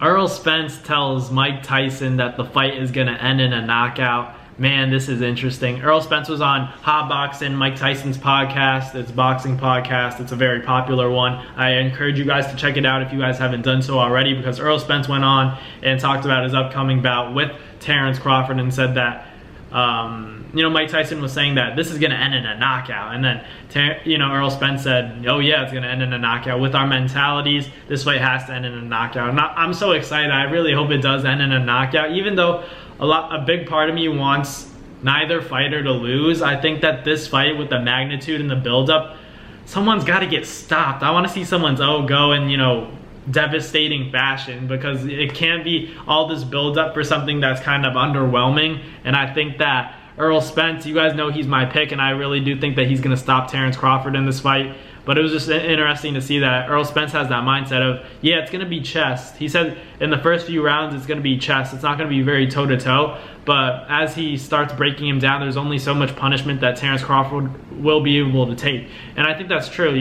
Errol Spence tells Mike Tyson that the fight is going to end in a knockout. Man, this is interesting. Errol Spence was on Hot Boxing, Mike Tyson's podcast. It's a boxing podcast. It's a very popular one. I encourage you guys to check it out if you guys haven't done so already, because Errol Spence went on and talked about his upcoming bout with Terrence Crawford and said that Mike Tyson was saying that this is going to end in a knockout. And then, Errol Spence said, oh yeah, it's going to end in a knockout. With our mentalities, this fight has to end in a knockout. And I'm so excited. I really hope it does end in a knockout. Even though a big part of me wants neither fighter to lose, I think that this fight, with the magnitude and the buildup, someone's got to get stopped. I want to see someone's go in, devastating fashion, because it can't be all this buildup for something that's kind of underwhelming. And I think that Errol Spence, you guys know he's my pick, and I really do think that he's going to stop Terrence Crawford in this fight. But it was just interesting to see that Errol Spence has that mindset of, yeah, it's going to be chest. He said in the first few rounds it's going to be chest. It's not going to be very toe-to-toe. But as he starts breaking him down, there's only so much punishment that Terrence Crawford will be able to take. And I think that's true.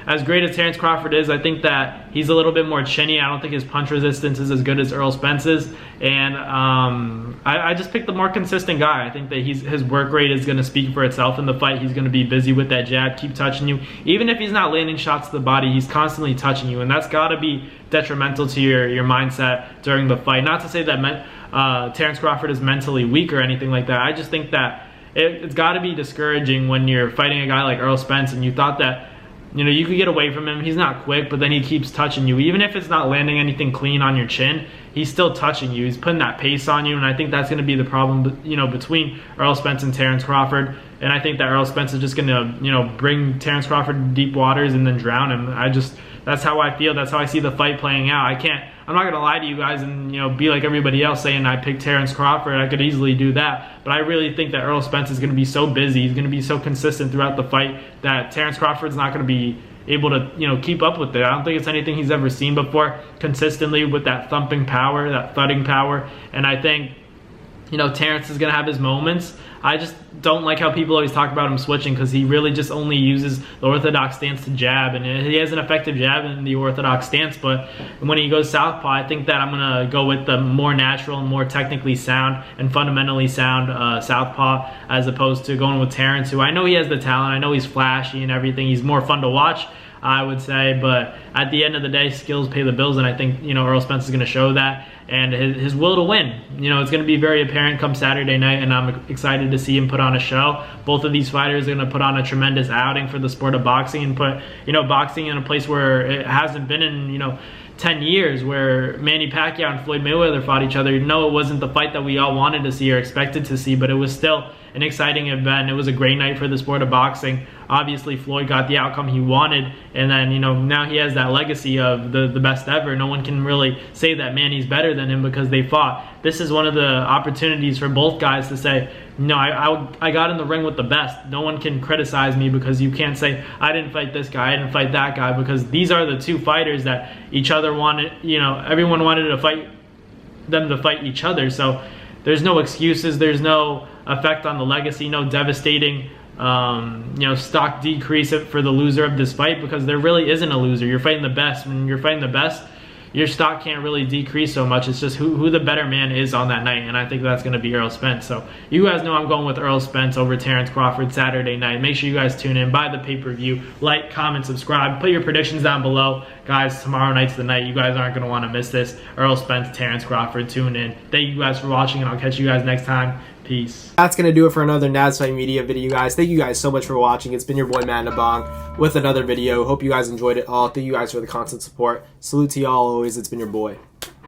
As great as Terrence Crawford is, I think that he's a little bit more chinny. I don't think his punch resistance is as good as Errol Spence's. And I just picked the more consistent guy. I think that his work rate is going to speak for itself in the fight. He's going to be busy with that jab, keep touching you. Even if he's not landing shots to the body, he's constantly touching you. And that's got to be detrimental to your mindset during the fight. Not to say that Terrence Crawford is mentally weak or anything like that. I just think that it's got to be discouraging when you're fighting a guy like Errol Spence and you thought that you could get away from him. He's not quick, but then he keeps touching you. Even if it's not landing anything clean on your chin, he's still touching you. He's putting that pace on you, and I think that's going to be the problem, between Errol Spence and Terrence Crawford. And I think that Errol Spence is just going to, bring Terrence Crawford to deep waters and then drown him. That's how I feel. That's how I see the fight playing out. I'm not going to lie to you guys and, be like everybody else saying I picked Terrence Crawford. I could easily do that. But I really think that Errol Spence is going to be so busy. He's going to be so consistent throughout the fight that Terrence Crawford's not going to be able to, keep up with it. I don't think it's anything he's ever seen before, consistently with that thumping power, that thudding power. And I think, Terrence is going to have his moments. I just don't like how people always talk about him switching, because he really just only uses the orthodox stance to jab, and he has an effective jab in the orthodox stance. But when he goes southpaw, I think that I'm going to go with the more natural and more technically sound and fundamentally sound southpaw, as opposed to going with Terrence, who I know he has the talent. I know he's flashy and everything. He's more fun to watch, I would say, but at the end of the day, skills pay the bills, and I think Errol Spence is going to show that, and his will to win. It's going to be very apparent come Saturday night, and I'm excited to see him put on a show. Both of these fighters are going to put on a tremendous outing for the sport of boxing, and put boxing in a place where it hasn't been in 10 years, where Manny Pacquiao and Floyd Mayweather fought each other. It wasn't the fight that we all wanted to see or expected to see, but it was still an exciting event. It was a great night for the sport of boxing. Obviously, Floyd got the outcome he wanted, and then now he has that legacy of the best ever. No one can really say that Manny's better than him because they fought. This is one of the opportunities for both guys to say, I got in the ring with the best. No one can criticize me, because you can't say I didn't fight this guy, I didn't fight that guy, because these are the two fighters that each other wanted. Everyone wanted to fight them to fight each other. So there's no excuses. There's no effect on the legacy. No devastating stock decrease for the loser of this fight, because there really isn't a loser. You're fighting the best. When you're fighting the best, your stock can't really decrease so much. It's just who the better man is on that night, and I think that's going to be Errol Spence. So you guys know I'm going with Errol Spence over Terrence Crawford Saturday night. Make sure you guys tune in, buy the pay-per-view, like, comment, subscribe, put your predictions down below. Guys, tomorrow night's the night. You guys aren't going to want to miss this. Errol Spence, Terrence Crawford, tune in. Thank you guys for watching, and I'll catch you guys next time. Peace. That's going to do it for another NASFIGHT Media video, guys. Thank you guys so much for watching. It's been your boy, Matt Nabong, with another video. Hope you guys enjoyed it all. Thank you guys for the constant support. Salute to y'all always. It's been your boy.